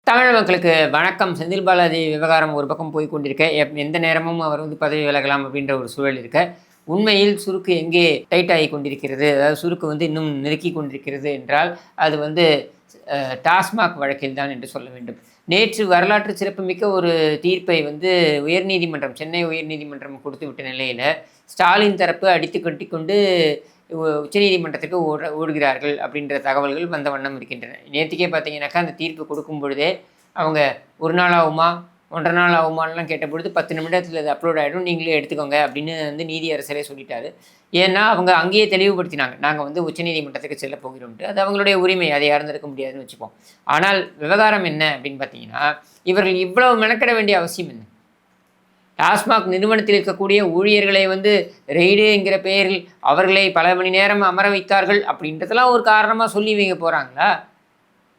தமிழ் மக்களுக்கு வணக்கம். செந்தில் பாலாஜி விவகாரம் ஒரு பக்கம் போய் கொண்டிருக்க, எந்த நேரமும் அவர் பதவி விலகலாம் அப்படின்ற ஒரு சூழல் இருக்க, உண்மையில் சுருக்கு எங்கே டைட் ஆகி கொண்டிருக்கிறது, அதாவது சுருக்கு இன்னும் நெருக்கி கொண்டிருக்கிறது என்றால் அது டாஸ்மாக் வழக்கில் தான் என்று சொல்ல வேண்டும். நேற்று வரலாற்று சிறப்புமிக்க ஒரு தீர்ப்பை உயர்நீதிமன்றம், சென்னை உயர்நீதிமன்றம் கொடுத்து விட்ட நிலையில் ஸ்டாலின் தரப்பு அடித்து கட்டிக்கொண்டு உச்சநீதிமன்றத்துக்கு ஓடுகிறார்கள் அப்படின்ற தகவல்கள் வந்த வண்ணம் இருக்கின்றன. நேற்றுக்கே பார்த்தீங்கன்னாக்கா அந்த தீர்ப்பு கொடுக்கும் பொழுதே அவங்க ஒரு நாள் ஆகுமா 1.5 நாள் ஆகுமானலாம் கேட்ட பொழுது 10 நிமிடத்தில் அது அப்லோட் ஆகிடும், நீங்களே எடுத்துக்கோங்க அப்படின்னு நீதியரசரே சொல்லிட்டாரு. ஏன்னா அவங்க அங்கேயே தெளிவுபடுத்தினாங்க, நாங்கள் உச்சநீதிமன்றத்துக்கு செல்ல போகிறோம்ட்டு. அது அவங்களுடைய உரிமை, அதை யாரும் இருக்க முடியாதுன்னு வச்சுப்போம். ஆனால் விவகாரம் என்ன அப்படின்னு பார்த்தீங்கன்னா, இவர்கள் இவ்வளவு மெனக்கிட வேண்டிய அவசியம் என்ன? டாஸ்மாக் நிறுவனத்தில் இருக்கக்கூடிய ஊழியர்களை ரெய்டுங்கிற பெயரில் அவர்களை பல மணி நேரம் அமர வைத்தார்கள் அப்படின்றதெல்லாம் ஒரு காரணமாக சொல்லி இவங்க போகிறாங்களா?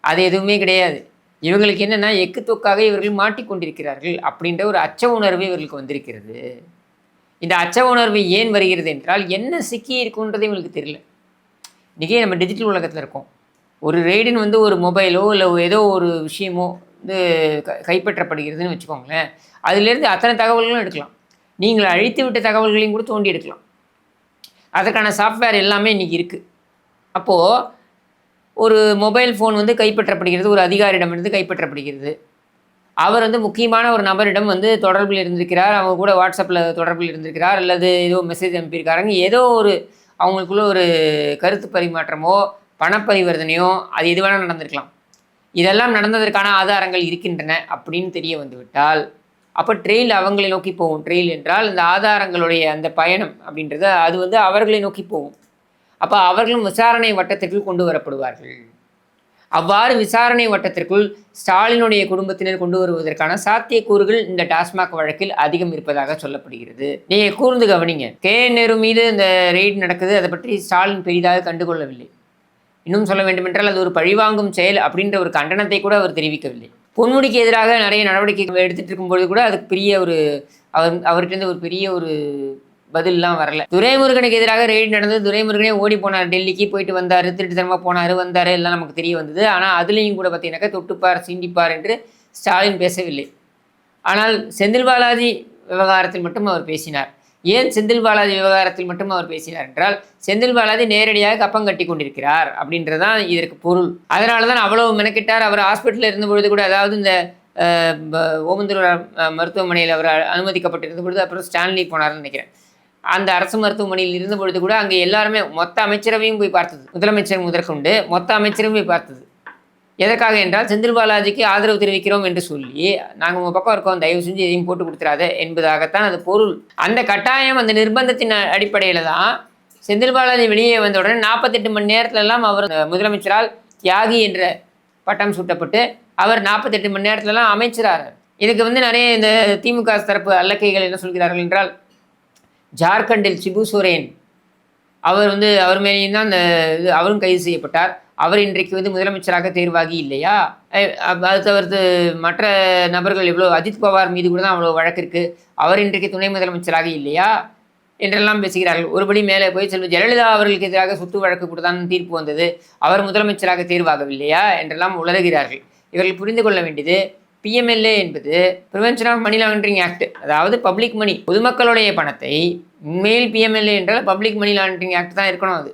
அது எதுவுமே கிடையாது. இவங்களுக்கு என்னென்னா, எக்கு தொக்காக இவர்கள் மாட்டிக்கொண்டிருக்கிறார்கள் அப்படின்ற ஒரு அச்ச உணர்வு இவர்களுக்கு வந்திருக்கிறது. இந்த அச்ச உணர்வு ஏன் வருகிறது என்றால், என்ன சிக்கி இருக்குன்றது இவங்களுக்கு தெரியல. இன்றைக்கி நம்ம டிஜிட்டல் உலகத்தில் இருக்கோம். ஒரு ரெய்டுன்னு ஒரு மொபைலோ இல்லை ஏதோ ஒரு விஷயமோ கைப்பற்றப்படுகிறதுன்னு வச்சுக்கோங்களேன். அதிலேருந்து அத்தனை தகவல்களும் எடுக்கலாம். நீங்கள் அழித்து விட்ட தகவல்களையும் கூட தோண்டி எடுக்கலாம். அதற்கான சாஃப்ட்வேர் எல்லாமே இன்றைக்கி இருக்குது. அப்போது ஒரு மொபைல் ஃபோன் கைப்பற்றப்படுகிறது, ஒரு அதிகாரியிடமிருந்து கைப்பற்றப்படுகிறது. அவர் முக்கியமான ஒரு நபரிடம் தொடர்பில் இருந்திருக்கிறார், அவங்க கூட வாட்ஸ்அப்பில் தொடர்பில் இருந்திருக்கிறார், அல்லது ஏதோ மெசேஜ் அனுப்பியிருக்காருங்க, ஏதோ ஒரு அவங்களுக்குள்ள ஒரு கருத்து பரிமாற்றமோ பணப்பரிவர்த்தனையோ அது எது வேணால் நடந்திருக்கலாம். இதெல்லாம் நடந்ததற்கான ஆதாரங்கள் இருக்கின்றன அப்படின்னு தெரிய வந்துவிட்டால், அப்போ ட்ரெயில் அவங்களை நோக்கி போகும். ட்ரெயில் என்றால் இந்த ஆதாரங்களுடைய அந்த பயணம் அப்படின்றது அது அவர்களை நோக்கி போகும். அப்போ அவர்களும் விசாரணை வட்டத்திற்குள் கொண்டு வரப்படுவார்கள். அவ்வாறு விசாரணை வட்டத்திற்குள் ஸ்டாலினுடைய குடும்பத்தினர் கொண்டு வருவதற்கான சாத்தியக்கூறுகள் இந்த டாஸ்மாக் வழக்கில் அதிகம் இருப்பதாக சொல்லப்படுகிறது. நீங்கள் கூர்ந்து கவனிங்க. நேரு மீது இந்த ரெய்டு நடக்குது, அதை பற்றி ஸ்டாலின் பெரிதாக கண்டுகொள்ளவில்லை. இன்னும் சொல்ல வேண்டுமென்றால் அது ஒரு பழிவாங்கும் செயல் அப்படின்ற ஒரு கண்டனத்தை கூட அவர் தெரிவிக்கவில்லை. பொன்முடிக்கு எதிராக நிறைய நடவடிக்கைகள் எடுத்துகிட்டு இருக்கும்போது கூட அதுக்கு பெரிய ஒரு அவர்கிட்ட ஒரு பெரிய ஒரு பதிலெலாம் வரல. துரைமுருகனுக்கு எதிராக ரெய்டு நடந்தது, துரைமுருகனே ஓடி போனார், டெல்லிக்கு போயிட்டு வந்தார், திருட்டுத்தனமாக போனார் வந்தார், எல்லாம் நமக்கு தெரிய வந்தது. ஆனால் அதுலேயும் கூட பார்த்தீங்கன்னாக்கா தொட்டுப்பார் சீண்டிப்பார் என்று ஸ்டாலின் பேசவில்லை. ஆனால் செந்தில் பாலாஜி விவகாரத்தில் மட்டும் அவர் பேசினார். ஏன் செந்தில் பாலாஜி விவகாரத்தில் மட்டும் அவர் பேசினார் என்றால், செந்தில் பாலாஜி நேரடியாக கப்பம் கட்டி கொண்டிருக்கிறார் அப்படின்றதான் இதற்கு பொருள். அதனால தான் அவ்வளவு மெனக்கிட்டார். அவர் ஹாஸ்பிட்டலில் இருந்தபொழுது கூட, அதாவது இந்த ஓமந்தூர் மருத்துவமனையில் அவர் அனுமதிக்கப்பட்டிருந்த பொழுது, அப்புறம் ஸ்டான்லி போனார்னு நினைக்கிறேன், அந்த அரசு மருத்துவமனையில் இருந்த பொழுது கூட அங்கே எல்லாருமே மொத்த அமைச்சரவையும் போய் பார்த்தது, முதலமைச்சர் முதற்கொண்டு மொத்த அமைச்சரும் போய் பார்த்தது. எதற்காக என்றால், செந்தில் பாலாஜிக்கு ஆதரவு தெரிவிக்கிறோம் என்று சொல்லி, நாங்கள் உங்கள் பக்கம் இருக்கோம், தயவு செஞ்சு எதையும் போட்டு கொடுத்துறாத என்பதாகத்தான் அது பொருள். அந்த கட்டாயம், அந்த நிர்பந்தத்தின் அடிப்படையில் தான் செந்தில் பாலாஜி வெளியே வந்த உடனே 48 மணி நேரத்திலலாம் அவர் முதலமைச்சரால் தியாகி என்ற பட்டம் சூட்டப்பட்டு அவர் 48 மணி நேரத்திலலாம் அமைச்சராக. இதுக்கு நிறைய இந்த திமுக தரப்பு அல்லக்கைகள் என்ன சொல்கிறார்கள் என்றால், ஜார்க்கண்டில் சிபு சோரேன் அவர் அவர் மேலேயும் தான் அவரும் கைது செய்யப்பட்டார், அவர் இன்றைக்கு முதலமைச்சராக தேர்வாகி இல்லையா? அது தவிர்த்து மற்ற நபர்கள் எவ்வளோ, அஜித் பவார் மீது கூட தான் அவ்வளோ வழக்கு இருக்குது, அவர் இன்றைக்கு துணை முதலமைச்சராக இல்லையா என்றெல்லாம் பேசுகிறார்கள். ஒருபடி மேலே போய் செல்வ ஜெயலலிதா அவர்களுக்கு எதிராக சொத்து வழக்கு கூட தான் தீர்ப்பு வந்தது, அவர் முதலமைச்சராக தேர்வாகவில்லையா என்றெல்லாம் உளறுகிறார்கள். இவர்கள் புரிந்து கொள்ள வேண்டியது, பிஎம்எல்ஏ என்பது prevention of money laundering act, அதாவது பப்ளிக் மணி, பொதுமக்களுடைய பணத்தை, உண்மையில் பிஎம்எல்ஏ என்றால் பப்ளிக் மணி லாண்டரிங் ஆக்ட் தான் இருக்கணும். அது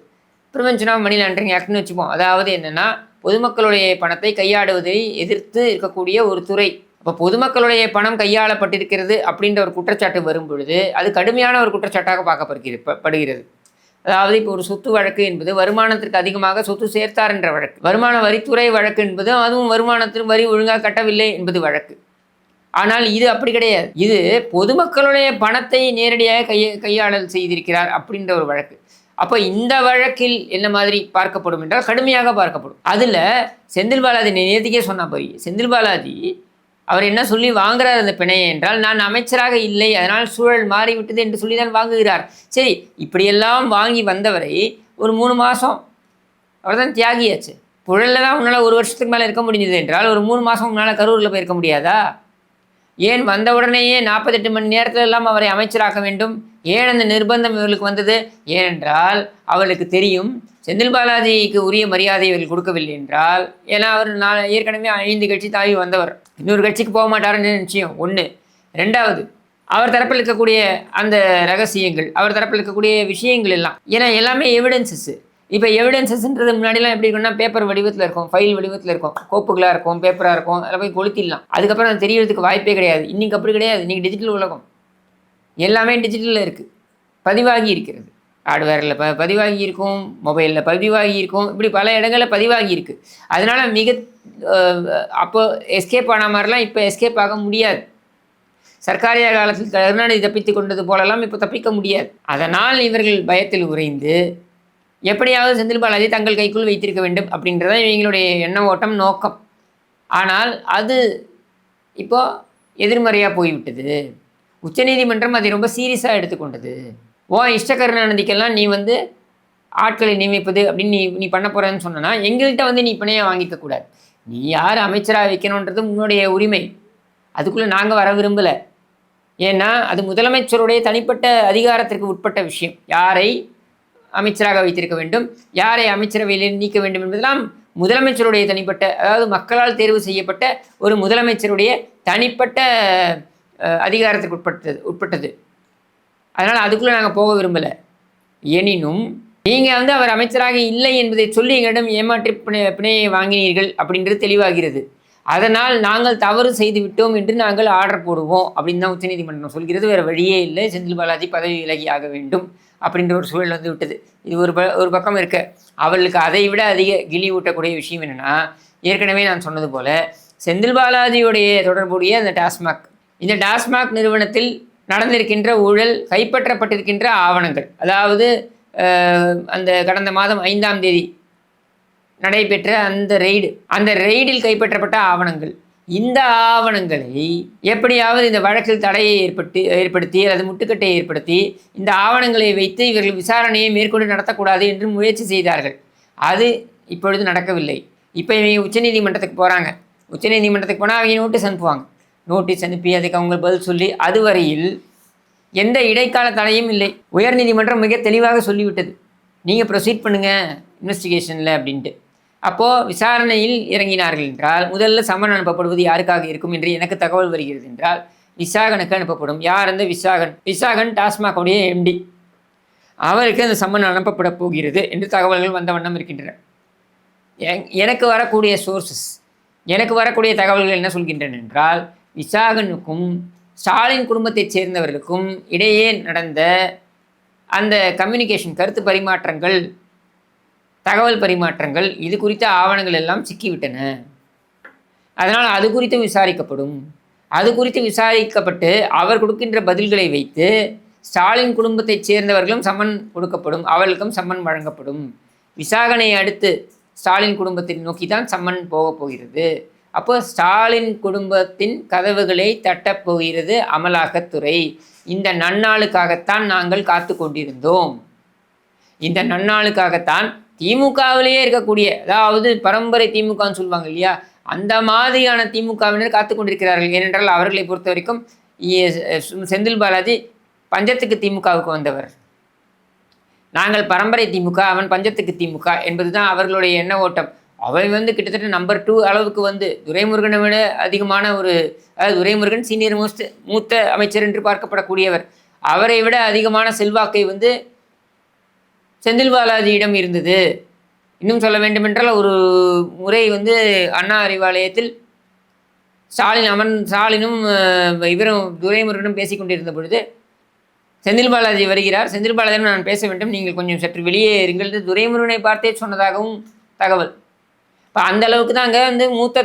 ப்ரிவென்ஷன் ஆஃப் மணி லாண்டரிங் ஆக்ட்னு வச்சுப்போம். அதாவது என்னென்னா, பொதுமக்களுடைய பணத்தை கையாடுவதை எதிர்த்து இருக்கக்கூடிய ஒரு துறை. அப்போ பொதுமக்களுடைய பணம் கையாளப்பட்டிருக்கிறது அப்படின்ற ஒரு குற்றச்சாட்டு வரும் பொழுது அது கடுமையான ஒரு குற்றச்சாட்டாக பார்க்கப்படுகிறது. அதாவது இப்போ ஒரு சொத்து வழக்கு என்பது வருமானத்திற்கு அதிகமாக சொத்து சேர்த்தார் என்ற வழக்கு, வருமான வரித்துறை வழக்கு என்பது அதுவும் வருமானத்திற்கு வரி ஒழுங்காக கட்டவில்லை என்பது வழக்கு. ஆனால் இது அப்படி கிடையாது. இது பொதுமக்களுடைய பணத்தை நேரடியாக கையாளல் செய்திருக்கிறார் அப்படின்ற ஒரு வழக்கு. அப்போ இந்த வழக்கில் என்ன மாதிரி பார்க்கப்படும் என்றால் கடுமையாக பார்க்கப்படும். அதில் செந்தில் பாலாஜி நேர்த்திக்கே சொன்ன போய், செந்தில் பாலாஜி அவர் என்ன சொல்லி வாங்குறார் அந்த பிணையை என்றால், நான் அமைச்சராக இல்லை, அதனால் சூழல் மாறிவிட்டது என்று சொல்லி தான் வாங்குகிறார். சரி, இப்படியெல்லாம் வாங்கி வந்தவரை ஒரு 3 மாதம் அவர் தான் தியாகியாச்சு. புழலில் தான் உன்னால் 1 வருஷத்துக்கு மேலே இருக்க முடிஞ்சது என்றால், ஒரு 3 மாதம் உன்னால் கரூரில் போயிருக்க முடியாதா? ஏன் வந்த உடனேயே 48 மணி நேரத்தில் எல்லாம் அவரை அமைச்சராக்க வேண்டும், ஏன் அந்த நிர்பந்தம் இவர்களுக்கு வந்தது? ஏனென்றால் அவர்களுக்கு தெரியும் செந்தில் பாலாஜிக்கு உரிய மரியாதை இவர்கள் கொடுக்கவில்லை என்றால், ஏன்னா அவர் ஏற்கனவே 5 கட்சி தாவி வந்தவர், இன்னொரு கட்சிக்கு போக மாட்டாருன்னு நிச்சயம் ஒன்று. ரெண்டாவது, அவர் தரப்பில் இருக்கக்கூடிய அந்த ரகசியங்கள், அவர் தரப்பில் இருக்கக்கூடிய விஷயங்கள் எல்லாம், ஏன்னா எல்லாமே எவிடன்சஸ். இப்போ எவிடன்சஸ்ன்றது முன்னாடிலாம் எப்படி இருக்குன்னா பேப்பர் வடிவத்தில் இருக்கும், ஃபைல் வடிவத்தில் இருக்கும், கோப்புகளாக இருக்கும், பேப்பராக இருக்கும், அதில் போய் கொளுத்திடலாம், அதுக்கப்புறம் அது தெரியறதுக்கு வாய்ப்பே கிடையாது. இன்றைக்கி அப்படி கிடையாது. இன்றைக்கி டிஜிட்டல் உலகம், எல்லாமே டிஜிட்டலில் இருக்குது, பதிவாகி இருக்கிறது. ஹார்ட்வேரில் பதிவாகி இருக்கும், மொபைலில் பதிவாகி இருக்கும், இப்படி பல இடங்களில் பதிவாகி இருக்குது. அதனால் அப்போ எஸ்கேப் ஆன மாதிரிலாம் இப்போ எஸ்கேப் ஆக முடியாது. சர்க்காரிய காலத்தில் கருணாநிதி தப்பித்து கொண்டது போலலாம் இப்போ தப்பிக்க முடியாது. அதனால் இவர்கள் பயத்தில் உறைந்து எப்படியாவது செந்தில் பாலாஜி தங்கள் கைக்குள் வைத்திருக்க வேண்டும் அப்படின்றதான் இவங்களுடைய எண்ண ஓட்டம், நோக்கம். ஆனால் அது இப்போது எதிர்மறையாக போய்விட்டது. உச்சநீதிமன்றம் அதை ரொம்ப சீரியஸாக எடுத்துக்கொண்டது. இஷ்ட கருணாநிதிக்கெல்லாம் நீ ஆட்களை நியமிப்பது அப்படின்னு நீ பண்ண போகிறேன்னு சொன்னா எங்கள்கிட்ட நீ பிணையாக வாங்கிக்கக்கூடாது. நீ யார் அமைச்சராக வைக்கணுன்றது உன்னுடைய உரிமை, அதுக்குள்ளே நாங்கள் வர விரும்பலை. ஏன்னா அது முதலமைச்சருடைய தனிப்பட்ட அதிகாரத்திற்கு உட்பட்ட விஷயம். யாரை அமைச்சராக வைத்திருக்க வேண்டும், யாரை அமைச்சரவையில் நீக்க வேண்டும் என்பதெல்லாம் முதலமைச்சருடைய தனிப்பட்ட, அதாவது மக்களால் தேர்வு செய்யப்பட்ட ஒரு முதலமைச்சருடைய தனிப்பட்ட அதிகாரத்திற்கு உட்பட்டது. அதனால் அதுக்குள்ளே நாங்கள் போக விரும்பலை. எனினும் நீங்கள் அவர் அமைச்சராக இல்லை என்பதை சொல்லி எங்களிடம் ஏமாற்றி பிணையை வாங்கினீர்கள் அப்படின்றது தெளிவாகிறது. அதனால் நாங்கள் தவறு செய்து விட்டோம் என்று நாங்கள் ஆர்டர் போடுவோம் அப்படின்னு தான் உச்சநீதிமன்றம் சொல்கிறது. வேறு வழியே இல்லை, செந்தில் பாலாஜி பதவி விலகி ஆக வேண்டும் அப்படின்ற ஒரு சூழல் விட்டது. இது ஒரு பக்கம் இருக்க, அவர்களுக்கு அதை விட அதிக கிளி ஊட்டக்கூடிய விஷயம் என்னென்னா, ஏற்கனவே நான் சொன்னது போல் செந்தில் பாலாஜியுடைய தொடர்புடைய அந்த டாஸ்மாக், இந்த டாஸ்மாக் நிறுவனத்தில் நடந்திருக்கின்ற ஊழல், கைப்பற்றப்பட்டிருக்கின்ற ஆவணங்கள், அதாவது அந்த கடந்த மாதம் 5ஆம் தேதி நடைபெற்ற அந்த ரெய்டில் கைப்பற்றப்பட்ட ஆவணங்கள், இந்த ஆவணங்களை எப்படியாவது இந்த வழக்கில் தடையை ஏற்படுத்தி அல்லது முட்டுக்கட்டை ஏற்படுத்தி இந்த ஆவணங்களை வைத்து இவர்கள் விசாரணையை மேற்கொண்டு நடத்தக்கூடாது என்று முயற்சி செய்தார்கள். அது இப்பொழுது நடக்கவில்லை. இப்போ இவங்க உச்சநீதிமன்றத்துக்கு போகிறாங்க. உச்சநீதிமன்றத்துக்கு போனால் அவங்க நோட்டீஸ் அனுப்புவாங்க. நோட்டீஸ் அனுப்பி அதுக்கு அவங்க பதில் சொல்லி அதுவரையில் எந்த இடைக்கால தடையும் இல்லை. உயர்நீதிமன்றம் மிக தெளிவாக சொல்லிவிட்டது, நீங்கள் ப்ரொசீட் பண்ணுங்கள் இன்வெஸ்டிகேஷனில் அப்படின்ட்டு. அப்போது விசாரணையில் இறங்கினார்கள் என்றால் முதல்ல சம்மன் அனுப்பப்படுவது யாருக்காக இருக்கும் என்று எனக்கு தகவல் வருகிறது என்றால் விசாகனுக்கு அனுப்பப்படும். யார் அந்த விசாகன் டாஸ்மாகோடைய எம்டி, அவருக்கு அந்த சம்மன் அனுப்பப்பட போகிறது என்று தகவல்கள் வந்த வண்ணம் இருக்கின்றன. எனக்கு வரக்கூடிய சோர்சஸ், எனக்கு வரக்கூடிய தகவல்கள் என்ன சொல்கின்றன என்றால், விசாகனுக்கும் ஸ்டாலின் குடும்பத்தைச் சேர்ந்தவர்களுக்கும் இடையே நடந்த அந்த கம்யூனிகேஷன், கருத்து பரிமாற்றங்கள், தகவல் பரிமாற்றங்கள், இது குறித்த ஆவணங்கள் எல்லாம் சிக்கிவிட்டன. அதனால் அது குறித்து விசாரிக்கப்படும். அது குறித்து விசாரிக்கப்பட்டு அவர் கொடுக்கின்ற பதில்களை வைத்து ஸ்டாலின் குடும்பத்தைச் சேர்ந்தவர்களும் சம்மன் கொடுக்கப்படும், அவர்களுக்கும் சம்மன் வழங்கப்படும். விசாகனை அடுத்து ஸ்டாலின் குடும்பத்தை நோக்கி தான் சம்மன் போகப் போகிறது. அப்போ ஸ்டாலின் குடும்பத்தின் கதவுகளை தட்டப்போகிறது அமலாக்கத்துறை. இந்த நன்னாளுக்காகத்தான் நாங்கள் காத்து கொண்டிருந்தோம். இந்த நன்னாளுக்காகத்தான் திமுகவிலேயே இருக்கக்கூடிய, அதாவது பரம்பரை திமுகன்னு சொல்லுவாங்க இல்லையா, அந்த மாதிரியான திமுகவினர் காத்து கொண்டிருக்கிறார்கள். ஏனென்றால் அவர்களை பொறுத்த வரைக்கும் செந்தில் பாலாஜி பஞ்சத்துக்கு திமுகவுக்கு வந்தவர், நாங்கள் பரம்பரை திமுக, அவன் பஞ்சத்துக்கு திமுக என்பது தான் அவர்களுடைய எண்ண ஓட்டம். அவை கிட்டத்தட்ட நம்பர் 2 அளவுக்கு துரைமுருகனை விட அதிகமான அதாவது துரைமுருகன் சீனியர் மூத்த அமைச்சர் என்று பார்க்கப்படக்கூடியவர், அவரை விட அதிகமான செல்வாக்கை செந்தில் பாலாஜியிடம் இருந்தது. இன்னும் சொல்ல வேண்டுமென்றால் ஒரு முறை அண்ணா அறிவாலயத்தில் ஸ்டாலினும் இவரும் துரைமுருகனும் பேசி கொண்டிருந்த பொழுது செந்தில் பாலாஜி வருகிறார். செந்தில் பாலாஜியும் நான் பேச வேண்டும், நீங்கள் கொஞ்சம் சற்று வெளியே இருங்கள், துரைமுருகனை பார்த்தே சொன்னதாகவும் தகவல். இப்போ அந்த அளவுக்கு தாங்க மூத்த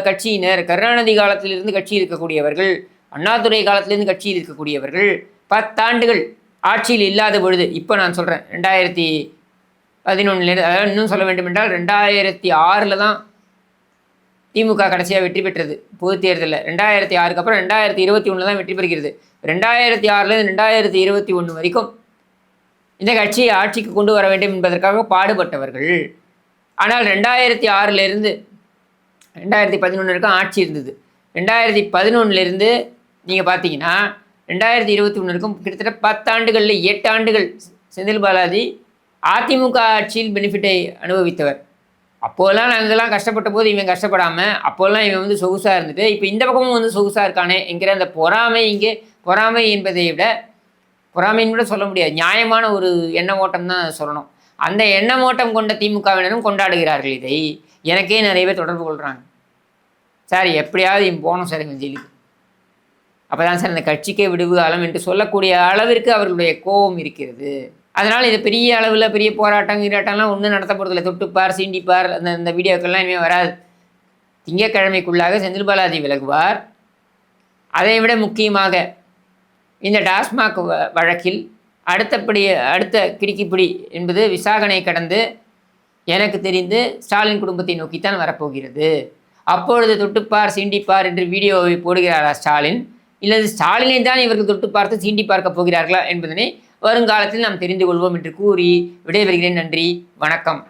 கட்சியினர், கருணாநிதி காலத்திலிருந்து கட்சி இருக்கக்கூடியவர்கள், அண்ணாதுரை காலத்திலிருந்து கட்சியில் இருக்கக்கூடியவர்கள் 10 ஆண்டுகள் ஆட்சியில் இல்லாத பொழுது, இப்போ நான் சொல்கிறேன் 2011, அதாவது இன்னும் சொல்ல வேண்டும் என்றால் 2006 தான் திமுக கடைசியாக வெற்றி பெற்றது பொது தேர்தலில். 2006க்கு அப்புறம் 2021 தான் வெற்றி பெறுகிறது. 2006லேருந்து 2021 வரைக்கும் இந்த கட்சியை ஆட்சிக்கு கொண்டு வர வேண்டும் என்பதற்காக பாடுபட்டவர்கள். ஆனால் 2006லேருந்து 2011 வரைக்கும் ஆட்சி இருந்தது. 2011லேருந்து நீங்கள் பார்த்தீங்கன்னா 2021க்கும் கிட்டத்தட்ட 10 ஆண்டுகளில் 8 ஆண்டுகள் செந்தில் பாலாஜி அதிமுக ஆட்சியில் பெனிஃபிட்டை அனுபவித்தவர். அப்போல்லாம் நாங்கள்லாம் கஷ்டப்பட்ட போது இவன் கஷ்டப்படாமல், அப்போல்லாம் இவன் வந்து சொகுசாக இருந்துட்டு, இப்போ இந்த பக்கமும் வந்து சொகுசாக இருக்கானே என்கிற அந்த பொறாமை, இங்கே பொறாமை என்பதை விட பொறாமைன்னு கூட சொல்ல முடியாது, நியாயமான ஒரு எண்ண ஓட்டம் தான் சொல்லணும். அந்த எண்ண ஓட்டம் கொண்ட திமுகவினரும் கொண்டாடுகிறார்கள் இதை. எனக்கே நிறைய பேர் தொடர்பு கொள்கிறாங்க, சார் எப்படியாவது இவன் போகணும் சார் இவன் ஜெயிலுக்கு, அப்போ தான் சார் இந்த கட்சிக்கே விடுவு காலம் என்று சொல்லக்கூடிய அளவிற்கு அவர்களுடைய கோபம் இருக்கிறது. அதனால் இது பெரிய அளவில் பெரிய போராட்டம்லாம் ஒன்றும் நடத்த போகிறதில்ல. தொட்டுப்பார் சீண்டிப்பார் அந்த வீடியோக்கள்லாம் இனிமேல் வராது. திங்கட்கிழமைக்குள்ளாக செந்தில் பாலாஜி விலகுவார். அதை விட முக்கியமாக இந்த டாஸ்மாக் வழக்கில் அடுத்த கிடுக்கிப்பிடி என்பது விசாகனை கடந்து எனக்கு தெரிந்து ஸ்டாலின் குடும்பத்தை நோக்கித்தான் வரப்போகிறது. அப்பொழுது தொட்டுப்பார் சீண்டிப்பார் என்று வீடியோவை போடுகிறாரா ஸ்டாலின், இல்லது ஸ்டாலினை தான் இவர்கள் தொட்டு பார்த்து சீண்டி பார்க்க போகிறார்களா என்பதனை வருங்காலத்தில் நாம் தெரிந்து கொள்வோம் என்று கூறி விடைபெறுகிறேன். நன்றி, வணக்கம்.